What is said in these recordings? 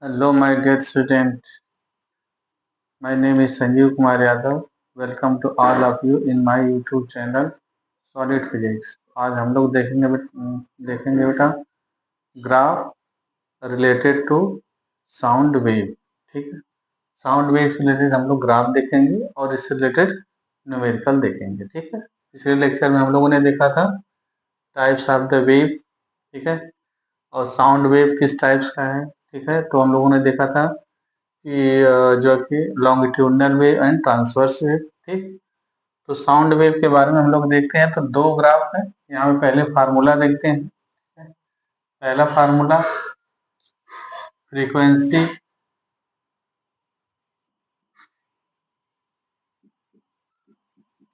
Hello, my dear student. My name is Sanjeev Kumar Yadav. Welcome to all of you in my YouTube channel Solid Physics. आज हम लोग देखेंगे बेटा graph related to sound wave. ठीक है, sound wave से related हम लोग ग्राफ देखेंगे और इससे रिलेटेड न्यूमेरिकल देखेंगे। ठीक है, पिछले लेक्चर में हम लोगों ने देखा था टाइप्स ऑफ द वेव। ठीक है, और साउंड वेव किस टाइप्स का है। ठीक है, तो हम लोगों ने देखा था कि जो कि longitudinal wave and transverse wave. ठीक, तो साउंड वेव के बारे में हम लोग देखते हैं तो दो ग्राफ है। यहाँ पे पहले फार्मूला देखते हैं। पहला formula frequency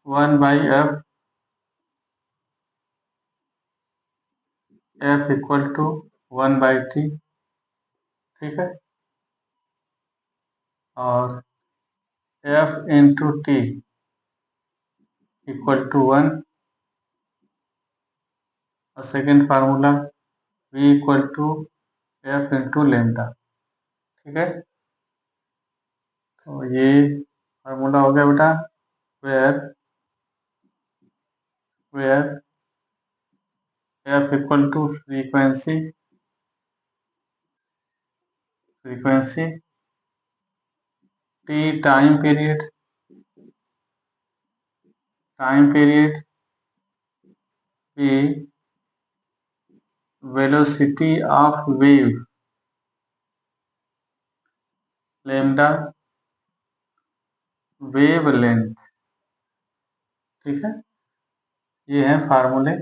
one by f equal to one by T. ठीक है, और f into T equal to one. और second formula v equal to F into lambda. ठीक है, तो ये फार्मूला हो गया बेटा where where f equal to frequency T time period P velocity of wave lambda wavelength. ठीक है, ये है फार्मूले।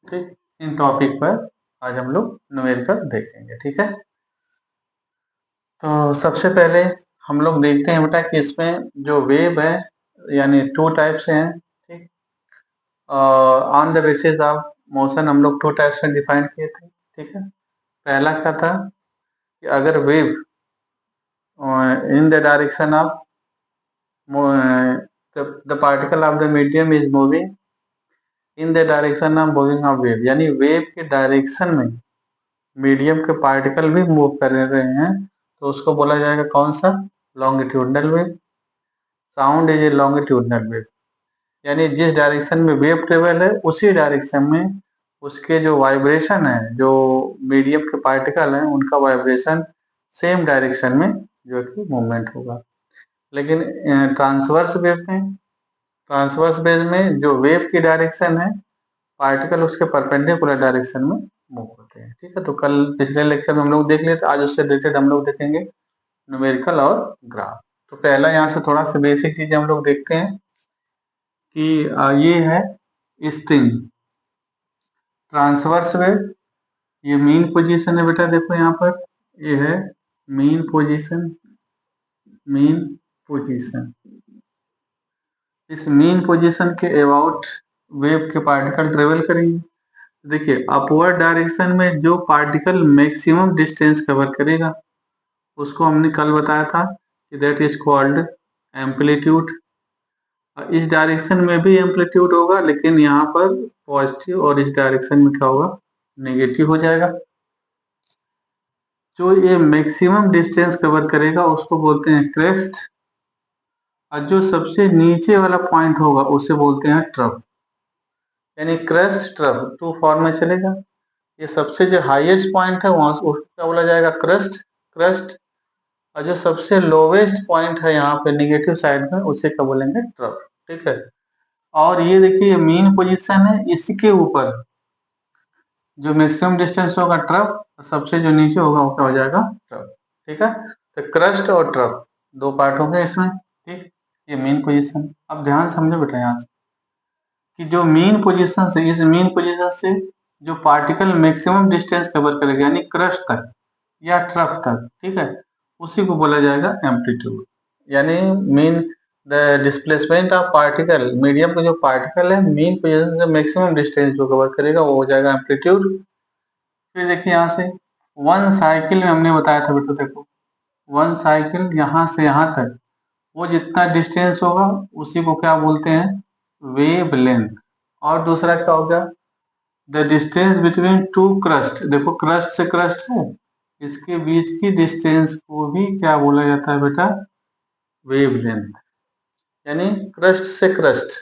ठीक, इन टॉपिक पर आज हम लोग न्यूमेरिकल देखेंगे। ठीक है, तो सबसे पहले हम लोग देखते हैं बेटा कि इसमें जो वेव है यानी टू टाइप्स हैं। ठीक, on the basis of motion हम लोग टू टाइप्स में डिफाइन किए थे। ठीक है, पहला क्या था कि अगर wave in the direction of the particle of the medium is moving in the direction of moving of wave, यानी वेव के डायरेक्शन में मीडियम के पार्टिकल भी मूव कर रहे हैं तो उसको बोला जाएगा कौन सा, longitudinal wave. Sound is a longitudinal wave, यानी जिस डायरेक्शन में वेव ट्रेवल है उसी डायरेक्शन में उसके जो वाइब्रेशन है, जो मीडियम के पार्टिकल हैं उनका वाइब्रेशन सेम डायरेक्शन में जो कि मूवमेंट होगा। लेकिन ट्रांसवर्स वेव में जो वेव की डायरेक्शन है पार्टिकल उसके परपेंडिकुलर डायरेक्शन में मूव होते हैं। ठीक है, तो कल पिछले लेक्चर में हम लोग देख लिए थे, आज उससे रिलेटेड हम लोग देखेंगे न्यूमेरिकल और ग्राफ। तो पहला यहाँ से थोड़ा सा बेसिक चीजें हम लोग देखते हैं कि ये है स्ट्रिंग ट्रांसवर्स वेव। ये मीन पोजीशन है बेटा, देखो यहाँ पर ये है मीन पोजीशन। इस मीन पोजीशन के अबाउट वेव के पार्टिकल ट्रेवल करेंगे। देखिए अपवर्ड डायरेक्शन में जो पार्टिकल मैक्सिमम डिस्टेंस कवर करेगा उसको हमने कल बताया था कि दैट इज कॉल्ड एम्पलीट्यूड। इस डायरेक्शन में भी एम्पलीट्यूड होगा लेकिन यहाँ पर पॉजिटिव और इस डायरेक्शन में क्या होगा, नेगेटिव हो जाएगा। जो ये मैक्सिमम डिस्टेंस कवर करेगा उसको बोलते हैं क्रेस्ट, और जो सबसे नीचे वाला पॉइंट होगा उसे बोलते हैं ट्रफ। यानी क्रेस्ट ट्रफ टू फॉर्म में चलेगा। ये सबसे जो हाईएस्ट पॉइंट है वहां उसको क्या बोला जाएगा, क्रस्ट। और जो सबसे लोवेस्ट पॉइंट है यहाँ पे नेगेटिव साइड में उसे क्या बोलेंगे, ट्रफ। ठीक है, और ये देखिए मेन पोजीशन है, इसके ऊपर जो मैक्सिमम डिस्टेंस होगा ट्रफ, सबसे जो नीचे होगा वो क्या हो जाएगा, ट्रफ। ठीक है, तो क्रस्ट और ट्रफ दो पार्ट हो गए इसमें। ठीक, ये मेन पोजीशन। अब ध्यान समझो बेटा यहाँ से कि जो मेन पोजीशन से, इस मेन पोजीशन से जो पार्टिकल मैक्सिमम डिस्टेंस कवर करेगा यानी क्रस्ट तक या ट्रफ तक, ठीक है, उसी को बोला जाएगा एम्पलीट्यूड। यानी mean the displacement of particle, medium का जो पार्टिकल है मेन पोजीशन से मैक्सिमम डिस्टेंस जो कवर करेगा वो हो जाएगा एम्पलीट्यूड। फिर देखिए यहाँ से वन साइकिल में हमने बताया था बेटा, देखो वन साइकिल यहाँ से यहाँ तक वो जितना डिस्टेंस होगा उसी को क्या बोलते हैं, वेव लेंथ। और दूसरा क्या हो गया, the distance between two crust, देखो क्रस्ट से क्रस्ट है, इसके बीच की डिस्टेंस को भी क्या बोला जाता है बेटा, वेवलेंथ। यानी क्रस्ट से क्रस्ट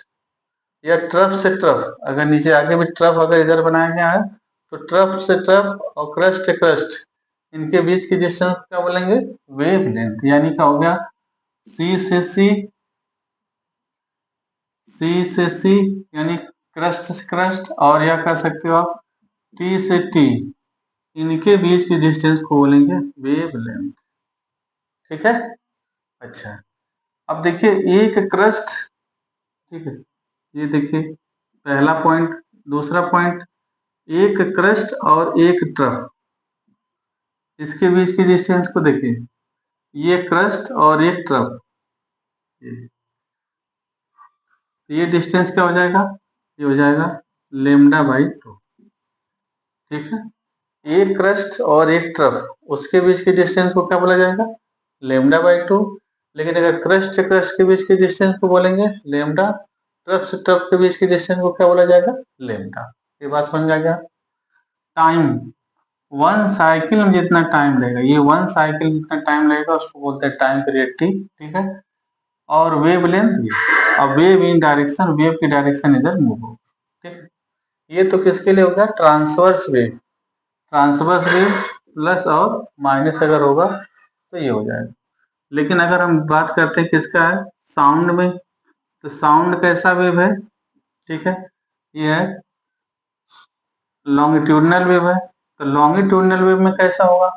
या ट्रफ से ट्रफ, अगर नीचे आगे भी ट्रफ अगर इधर बनाया गया है तो ट्रफ से ट्रफ और क्रस्ट से क्रस्ट इनके बीच की डिस्टेंस क्या बोलेंगे, वेवलेंथ। यानी क्या हो गया, सी से सी, सी से सी यानी क्रस्ट से क्रस्ट, और या कह सकते हो आप टी से टी, इनके बीच की डिस्टेंस को बोलेंगे वेवलेंथ। ठीक है। अच्छा, अब देखिए एक क्रस्ट, ठीक है, ये देखिए पहला पॉइंट, दूसरा पॉइंट, एक क्रस्ट और एक ट्रफ, इसके बीच की डिस्टेंस को देखिए, ये क्रस्ट और एक ट्रफ, ये डिस्टेंस क्या हो जाएगा, ये हो जाएगा लेमडा बाई 2। ठीक है, एक क्रस्ट और एक ट्रफ, उसके बीच की डिस्टेंस को क्या बोला जाएगा, लेमडा बाई 2। लेकिन अगर क्रस्ट से क्रस्ट के बीच की डिस्टेंस को बोलेंगे लेमडा, ट्रफ से ट्रफ के बीच की डिस्टेंस को क्या बोला जाएगा, लेमडा। ये बात समझ आ गया। टाइम, वन साइकिल में जितना टाइम लगेगा, ये वन साइकिल में जितना टाइम लगेगा उसको बोलते हैं टाइम पीरियड टी। ठीक है, और वेव लेंथ, अब वेव इन डायरेक्शन, वेव की डायरेक्शन इधर मूव हो। ठीक है, ये तो किसके लिए होगा, transverse wave, transverse wave plus और माइनस अगर होगा तो ये हो जाएगा। लेकिन अगर हम बात करते हैं किसका है, साउंड में, तो साउंड कैसा वेव है, ठीक है, ये है लॉन्गिट्यूडनल वेव है। तो लॉन्गिट्यूडनल वेव में कैसा होगा,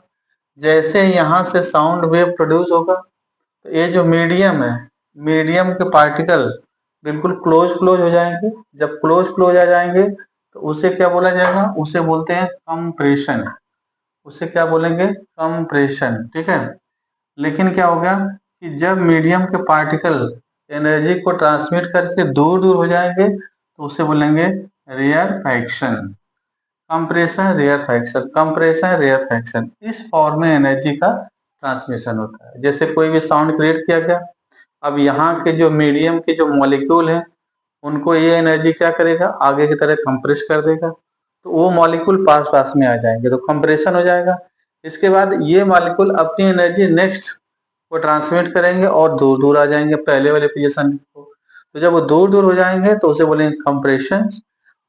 जैसे यहाँ से साउंड वेव प्रोड्यूस होगा तो ये जो मीडियम है, मीडियम के पार्टिकल बिल्कुल क्लोज क्लोज हो जाएंगे। जब क्लोज क्लोज आ जाएंगे तो उसे क्या बोला जाएगा, उसे बोलते हैं कंप्रेशन, उसे क्या बोलेंगे, कंप्रेशन। ठीक है, लेकिन क्या हो गया कि जब मीडियम के पार्टिकल एनर्जी को ट्रांसमिट करके दूर दूर हो जाएंगे तो उसे बोलेंगे rarefaction. Compression rarefaction, compression rarefaction, इस फॉर्म में एनर्जी का ट्रांसमिशन होता है। जैसे कोई भी साउंड क्रिएट किया गया, अब यहाँ के जो मीडियम के जो मॉलिक्यूल हैं उनको ये एनर्जी क्या करेगा, आगे की तरह कंप्रेस कर देगा, तो वो मॉलिक्यूल पास पास में आ जाएंगे तो कंप्रेशन हो जाएगा। इसके बाद ये मॉलिक्यूल अपनी एनर्जी नेक्स्ट को ट्रांसमिट करेंगे और दूर दूर आ जाएंगे पहले वाले पोजीशन को। तो जब वो दूर दूर हो जाएंगे तो उसे बोलेंगे कंप्रेशन,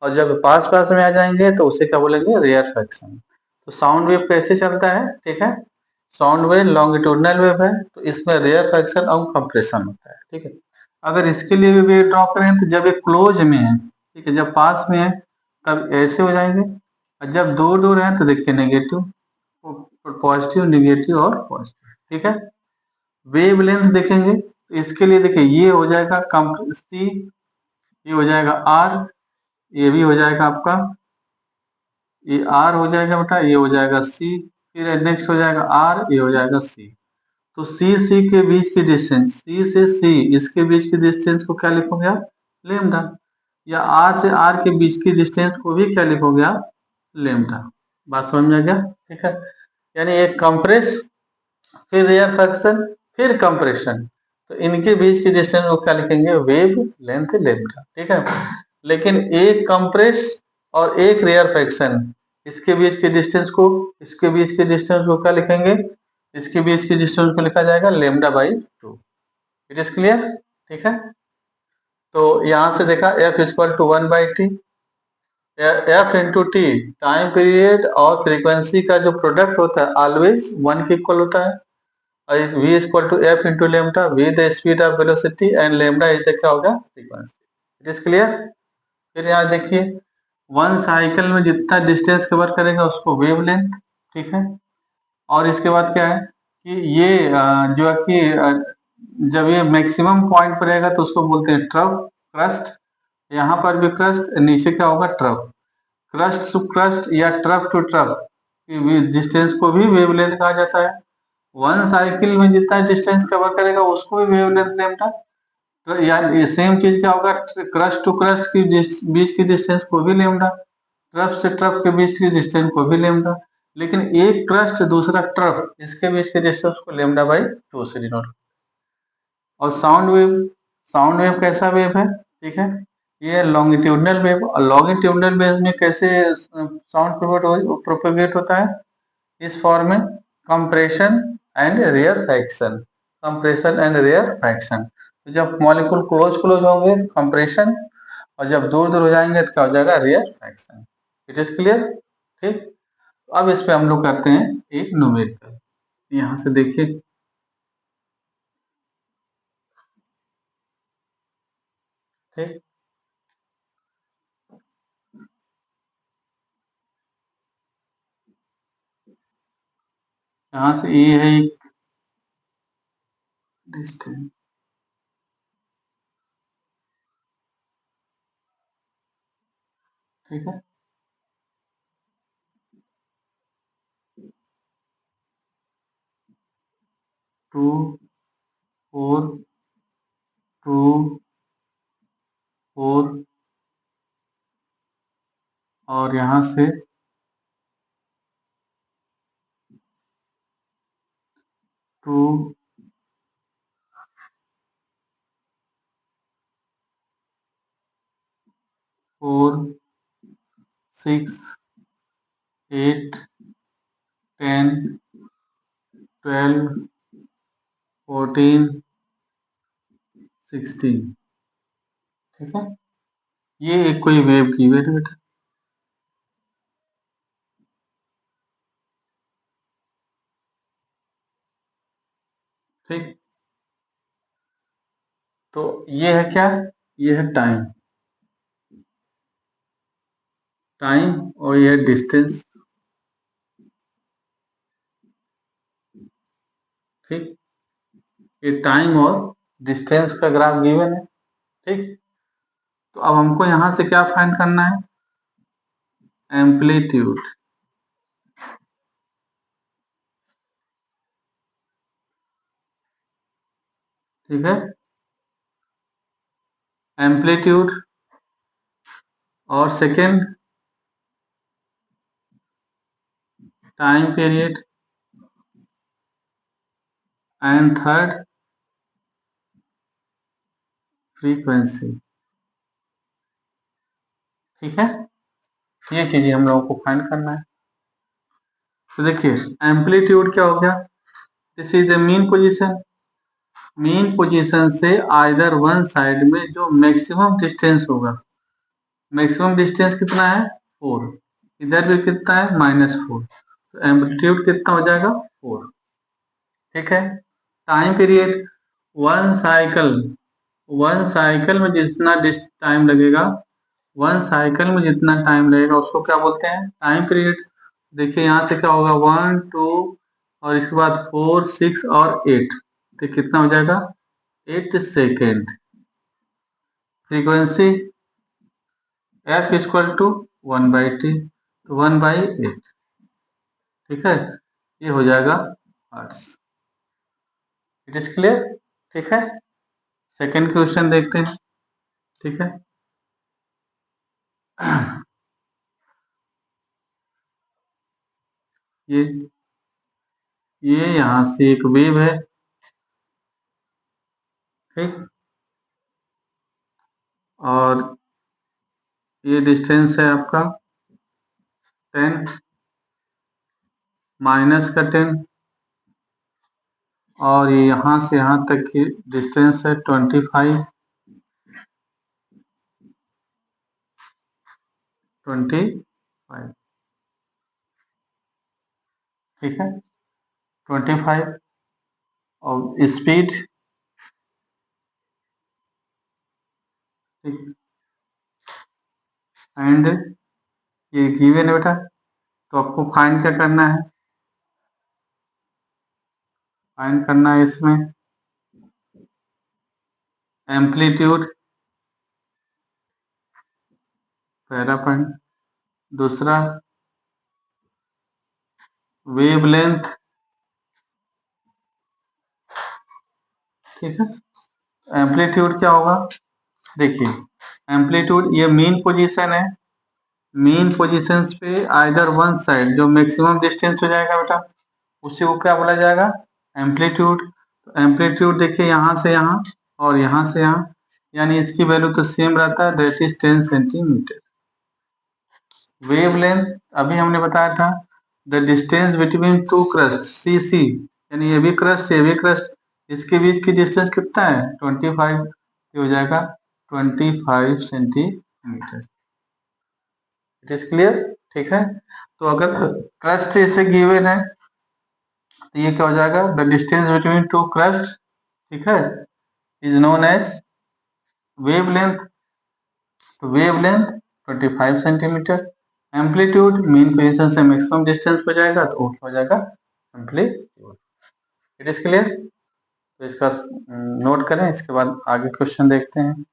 और जब पास पास में आ जाएंगे तो उसे क्या बोलेंगे, रेयरफैक्शन। तो साउंड वेव कैसे चलता है, ठीक है, साउंड वेव लॉन्गिट्यूडनल वेव है तो इसमें रेयरफैक्शन और कंप्रेशन होता है। ठीक है, अगर इसके लिए भी वेव ड्रॉ करें तो जब ये क्लोज में है, ठीक है, जब पास में है तब ऐसे हो जाएंगे, और जब दूर दूर है तो देखिए नेगेटिव, पॉजिटिव नेगेटिव और पॉजिटिव। ठीक है, वेवलेंथ देखेंगे तो इसके लिए देखिए ये हो जाएगा सी, ये हो जाएगा आर, ये भी हो जाएगा आपका, ये आर हो जाएगा बेटा, ये हो जाएगा सी, फिर नेक्स्ट हो जाएगा आर, ये हो जाएगा सी। तो सी सी के बीच की डिस्टेंस, सी से सी इसके बीच की डिस्टेंस को क्या लिखोगे आप, लेमडा। या आर से आर के बीच की डिस्टेंस को भी क्या लिखोगे आप, लेमडा। बात समझ में आ गया। ठीक है, यानी एक कंप्रेस, फिर रेयरफैक्शन, फिर कंप्रेशन, तो इनके बीच की डिस्टेंस को क्या लिखेंगे, वेव लेंथ लेमडा। ठीक है, लेकिन एक कंप्रेस और एक रेयरफैक्शन, इसके बीच की डिस्टेंस को, इसके बीच की डिस्टेंस को क्या लिखेंगे, इसके बीच की डिस्टेंस को लिखा जाएगा lambda by 2। It is clear. ठीक है, तो यहां से देखा F equal to 1/t, F into T time period और फ्रीक्वेंसी का जो प्रोडक्ट होता है ऑलवेज 1 के इक्वल होता है, और v equal to F into lambda, V the speed of velocity and lambda is the क्या होगा, फ्रीक्वेंसी। It is clear. फिर यहाँ देखिए वन साइकिल में जितना डिस्टेंस कवर करेगा उसको वेवलेंथ। ठीक है, और इसके बाद क्या है कि ये जो है कि जब ये मैक्सिमम पॉइंट पर रहेगा तो उसको बोलते हैं ट्रफ, क्रस्ट। यहाँ पर भी क्रस्ट, नीचे क्या होगा, ट्रफ। क्रस्ट टू क्रस्ट या ट्रफ टू ट्रफ की डिस्टेंस को भी वेवलेंथ कहा जाता है। वन साइकिल में जितना डिस्टेंस कवर करेगा उसको भी वेवलेंथ लेमडा। तो यार ये सेम चीज क्या होगा, क्रस्ट टू क्रस्ट की बीच की डिस्टेंस को भी लेमडा, ट्रफ से ट्रफ के बीच की डिस्टेंस को भी लेमडा। लेकिन एक क्रस्ट दूसरा ट्रफ, इसके बीच के डिस्टेंस को लेमडा बाई 2 से डिनोट। और साउंड वेव, साउंड वेव कैसा वेव है, ठीक है, ये लॉन्गिट्यूडनल वेव, लॉन्गिट्यूडनल वेव में कैसे साउंड प्रोपेगेट होता है? इस फॉर्म में, compression and rarefaction, compression and rarefaction. तो जब मॉलिक्यूल क्लोज क्लोज होंगे तो कंप्रेशन, और जब दूर दूर हो जाएंगे तो क्या हो जाएगा? रेयरफैक्शन। It is clear? ठीक। अब इस पे हम लोग करते हैं एक न्यूमेरिकल। यहाँ से देखिए, ठीक, यहाँ से ये है एक डिस्टेंस, ठीक है, टू, फोर, टू, फोर, और यहाँ से 2, 4, 6, 8, 10, 12, 14, 16, ठीक है। ये एक कोई वेव की वेट बेटा, ठीक। तो ये है क्या? ये है टाइम, टाइम, और ये है डिस्टेंस, ठीक। ये टाइम और डिस्टेंस का ग्राफ गिवन है, ठीक। तो अब हमको यहाँ से क्या फाइंड करना है? एम्पलीट्यूड, ठीक है, एम्पलीट्यूड, और second time period, and third frequency, ठीक है। ये चीजें हम लोगों को फाइंड करना है। तो देखिए, एम्पलीट्यूड क्या हो गया? This is the mean position, mean position से आइदर वन साइड में जो मैक्सिमम डिस्टेंस होगा, मैक्सिमम डिस्टेंस कितना है? 4, इधर भी कितना है? -4, तो एम्पलीट्यूड कितना हो जाएगा? 4, ठीक है। Time period, one cycle, one cycle में जितना टाइम लगेगा, वन साइकिल में जितना टाइम लगेगा उसको क्या बोलते हैं? Time period. देखिए यहाँ से क्या होगा? 1, 2, और इसके बाद 4, 6 और 8, तो कितना हो जाएगा? 8 second. Frequency f equal to 1/t, तो 1/8, ठीक है। ये हो जाएगा हर्ट्ज। It is clear? ठीक है। सेकेंड क्वेश्चन देखते हैं, ठीक है। ये ये यहाँ से एक वेव है, ठीक, और ये डिस्टेंस है आपका 10, -10, और ये यहाँ से यहाँ तक की डिस्टेंस है 25, 25, ठीक है, 25, और स्पीड, ठीक, एंड ये गिवन है बेटा। तो आपको फाइंड क्या करना है? फाइंड करना है इसमें एम्पलीट्यूड, पहला पॉइंट। दूसरा वेवलेंथ, ठीक है। एम्पलीट्यूड क्या होगा? देखिए, एम्पलीट्यूड ये मीन पोजीशन है, मीन पोजीशन पे आइदर वन साइड जो मैक्सिमम डिस्टेंस हो जाएगा बेटा, उसी को क्या बोला जाएगा? एम्पलीट्यूड। तो एम्पलीट्यूड देखिए यहाँ से यहाँ और यहाँ से यहाँ, यानी इसकी वैल्यू तो सेम रहता है, दैट इज 10 सेंटीमीटर। वेवलेंथ अभी हमने बताया था, the distance between two crest C C, यानी ये भी क्रस्ट ये भी क्रस्ट, इसके बीच की डिस्टेंस कितना है 25, ये हो जाएगा 25 सेंटीमीटर। इट इज क्लियर, ठीक है। तो अगर क्रस्ट इसे गिवन है तो ये क्या हो जाएगा, the distance between two crust, ठीक है, इज नोन एज वेवलेंथ। तो wavelength 25 centimetre, amplitude mean position से मैक्सिमम डिस्टेंस पे जाएगा तो वो क्या हो जाएगा एम्पलीट्यूड। It is clear. तो इसका नोट करें, इसके बाद आगे क्वेश्चन देखते हैं।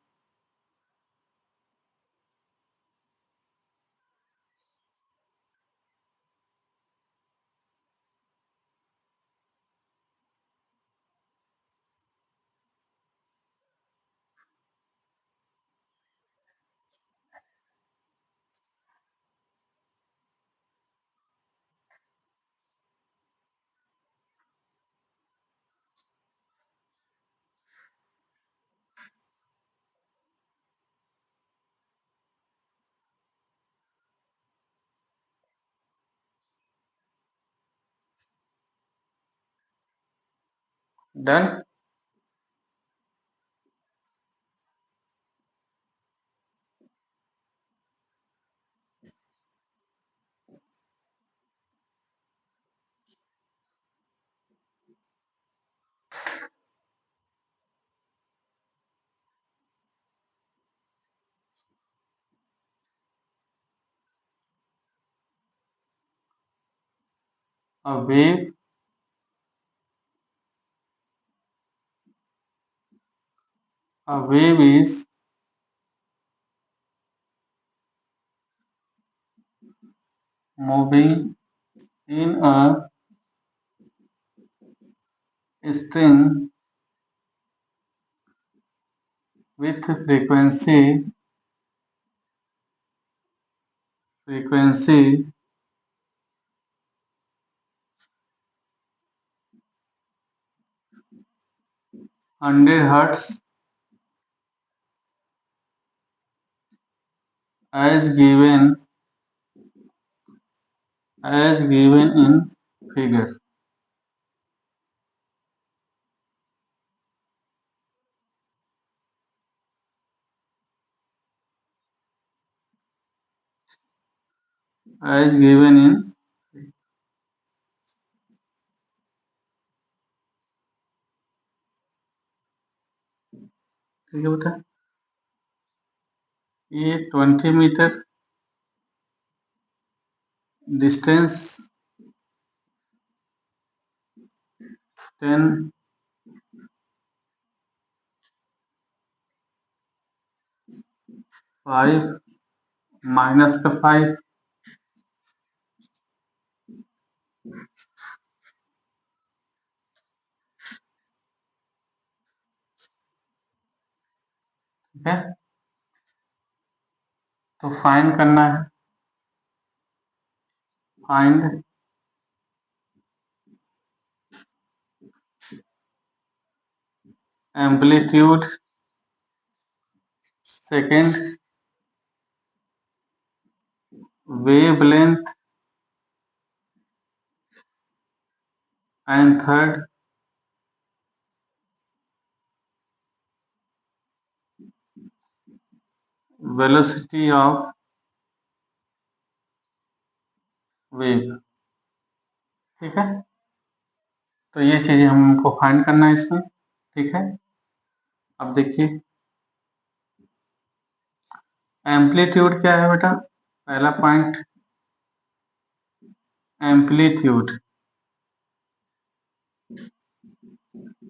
Done. A wave is moving in a string with frequency 100 hertz as given in figure। as given in, ठीक है बेटा, ये 20 मीटर डिस्टेंस 10 5 माइनस का 5, ठीक है। तो फाइंड करना है, find amplitude second, wavelength and third, velocity of wave, ठीक है। तो ये चीजें हमको फाइंड करना है इसमें, ठीक है। अब देखिए एम्पलीट्यूड क्या है बेटा, पहला point amplitude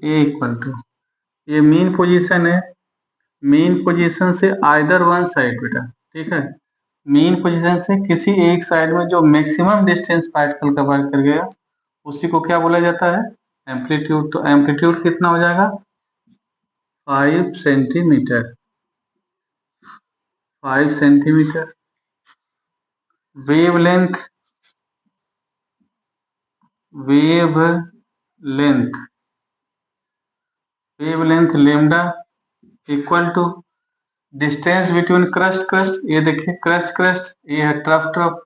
A equal to, ये मीन पोजीशन है, मीन पोजीशन से आइदर वन साइड बेटा, ठीक है। मीन पोजीशन से किसी एक साइड में जो मैक्सिमम डिस्टेंस पार्टिकल कवर कर गया उसी को क्या बोला जाता है एम्पलीट्यूड। तो एम्पलीट्यूड कितना हो जाएगा 5 centimetre, 5 centimetre. Wavelength, wavelength, wavelength lambda equal to distance between crest crest, ये देखिए क्रस्ट क्रस्ट, ये है ट्रफ ट्रफ,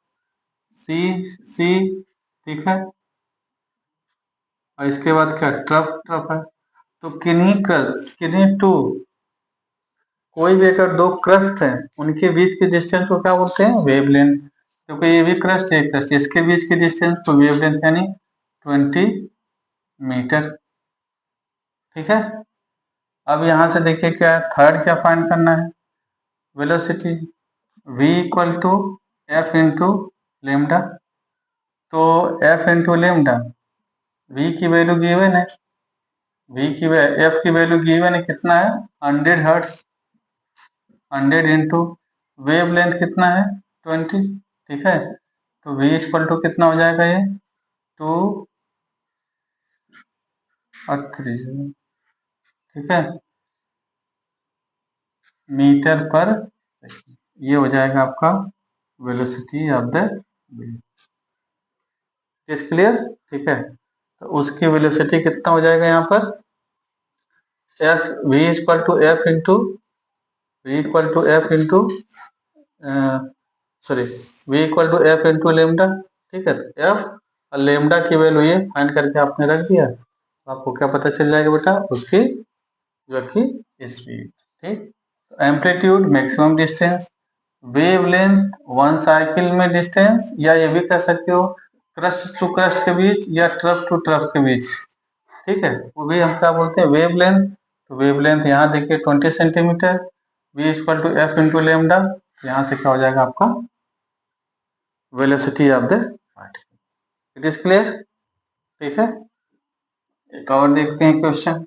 सी सी, ठीक है, और इसके बाद क्या ट्रफ ट्रफ है। तो किन्हीं टू, कोई भी अगर दो क्रस्ट हैं उनके बीच के डिस्टेंस को क्या बोलते हैं, वेवलेंथ। क्योंकि ये भी क्रस्ट है क्रस्ट, इसके बीच के डिस्टेंस को वेवलेंथ यानी 20 मीटर, ठीक है। अब यहाँ से देखिए क्या है, थर्ड क्या फाइंड करना है, velocity v equal to F into lambda. तो एफ इंटू लेमडा, v की वैल्यू गिवन है, एफ की वैल्यू गिवन है, कितना है 100 हर्ट्स, 100 इंटू वेव लेंथ कितना है 20, ठीक है। तो v इक्वल टू कितना हो जाएगा, ये 2 और 3, ठीक है, मीटर पर सेकंड। ये हो जाएगा आपका velocity of the wave. Is clear, ठीक है। तो उसकी वेलोसिटी कितना हो जाएगा यहाँ पर, F v equal to F into sorry v equal to F into lambda, ठीक है। तो एफ और लेमडा की वैल्यू ये फाइंड करके आपने रख दिया, तो आपको क्या पता चल जाएगा बेटा, उसकी जो कि स्पीड, ठीक। Amplitude maximum distance, wavelength one cycle में डिस्टेंस, या ये भी कह सकते हो क्रस्ट टू क्रस्ट के बीच या ट्रफ टू ट्रफ के बीच, ठीक है, वो भी हम क्या बोलते हैं वेवलेंथ। तो वेवलेंथ यहाँ देखिए 20 centimetre, v equal to F into lambda, यहाँ से क्या हो जाएगा आपका velocity of the particle. It is clear, ठीक है। एक और देखते हैं question.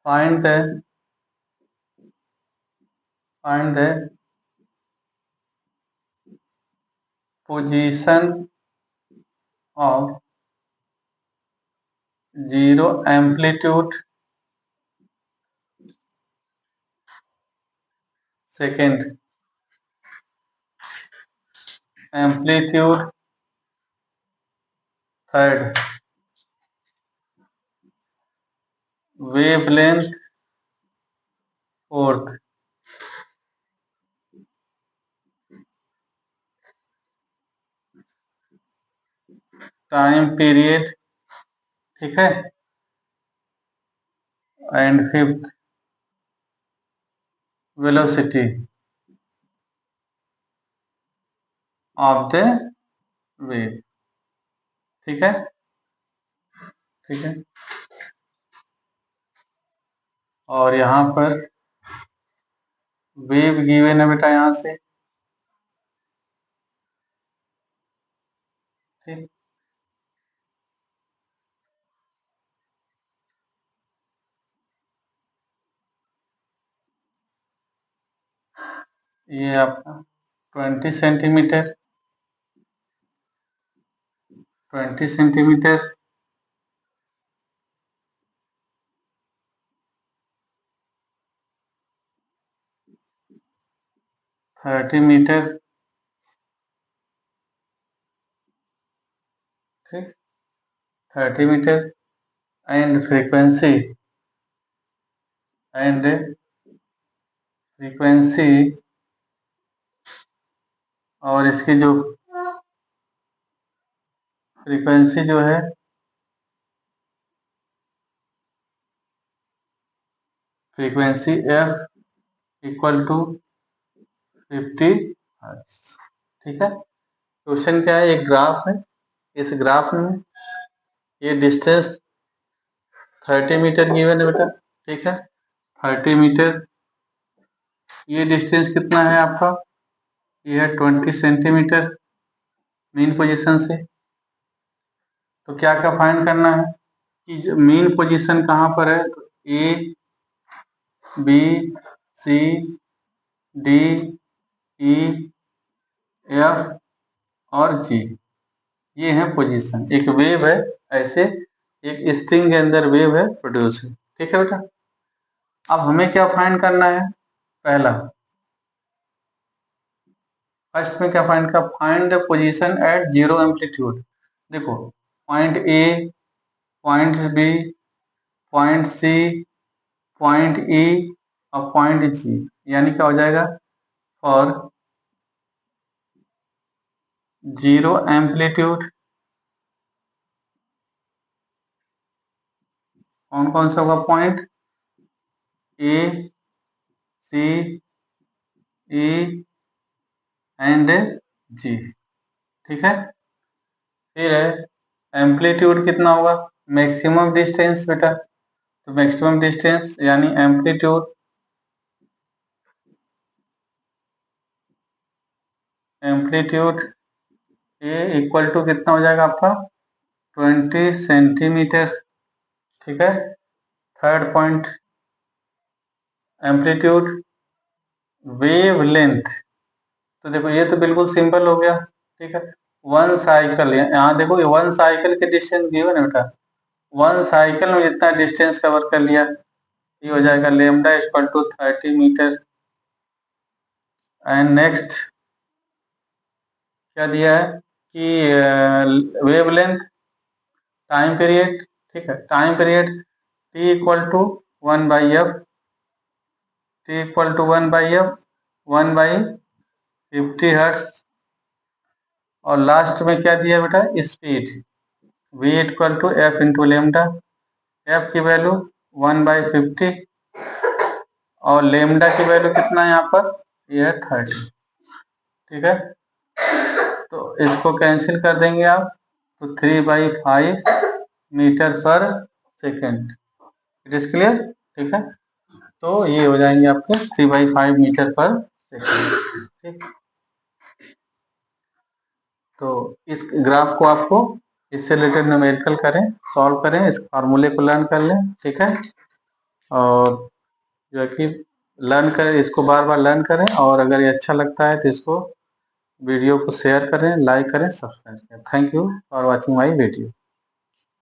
Find the position of zero amplitude second, amplitude third, wavelength fourth, time period, ठीक है, and fifth velocity of the wave, ठीक है, ठीक है। और यहाँ पर वेव गिवन है बेटा यहाँ से, ठीक, ये आपका 20 सेंटीमीटर, 20 सेंटीमीटर, 30 मीटर, ठीक, 30 मीटर, एंड फ्रीक्वेंसी और इसकी जो फ्रीक्वेंसी जो है frequency F equal to 50 hertz, ठीक है। क्वेश्चन क्या है, एक ग्राफ है, इस ग्राफ में ये डिस्टेंस 30 मीटर गिवन है बेटा, ठीक है, 30 मीटर, ये डिस्टेंस कितना है आपका, ये है 20 सेंटीमीटर मेन पोजीशन से। तो क्या क्या फाइंड करना है कि मेन पोजीशन कहाँ पर है, तो A B C D E F और जी, ये है पोजीशन। एक वेव है ऐसे एक स्ट्रिंग के अंदर वेव है प्रोड्यूस है। ठीक है बेटा। अब हमें क्या फाइंड करना है? पहला फर्स्ट में क्या फाइंड का? Find the position at zero amplitude. देखो point A, point B, point C, point E और पॉइंट जी, यानी क्या हो जाएगा? फॉर जीरो एम्पलीट्यूड कौन कौन सा होगा? Point A, C, E and G. ठीक है। फिर है एम्पलीट्यूड कितना होगा? मैक्सिमम डिस्टेंस बेटा, तो मैक्सिमम डिस्टेंस यानी amplitude amplitude A equal to कितना हो जाएगा आपका? 20 सेंटीमीटर। ठीक है। Third point amplitude wave length, तो देखो ये तो बिल्कुल सिंपल हो गया। ठीक है। वन साइकिल, यहाँ देखो ये वन साइकिल के डिस्टेंस गिवन है बेटा, वन साइकिल में जितना डिस्टेंस कवर कर लिया ये हो जाएगा lambda equal to 30 metre. And next क्या दिया है कि वेव लेंथ, टाइम पीरियड। ठीक है, time period T equal to 1/f, T equal to 1/f, 1/50 hertz. और लास्ट में क्या दिया बेटा? Speed v equal to F into lambda, F की वैल्यू 1/50 और लेमडा की वैल्यू कितना है यहाँ पर? ये है 30। ठीक है। तो इसको कैंसिल कर देंगे आप, तो 3/5 मीटर पर सेकेंड। It is clear? ठीक है। तो ये हो जाएंगे आपके 3/5 मीटर पर सेकेंड। ठीक। तो इस ग्राफ को आपको इससे रिलेटेड न्यूमेरिकल करें, सॉल्व करें, इस फार्मूले को लर्न कर लें। ठीक है। और जो है कि लर्न करें, इसको बार बार लर्न करें, और अगर ये अच्छा लगता है तो इसको वीडियो को शेयर करें, लाइक करें, सब्सक्राइब करें। Thank you for watching my video.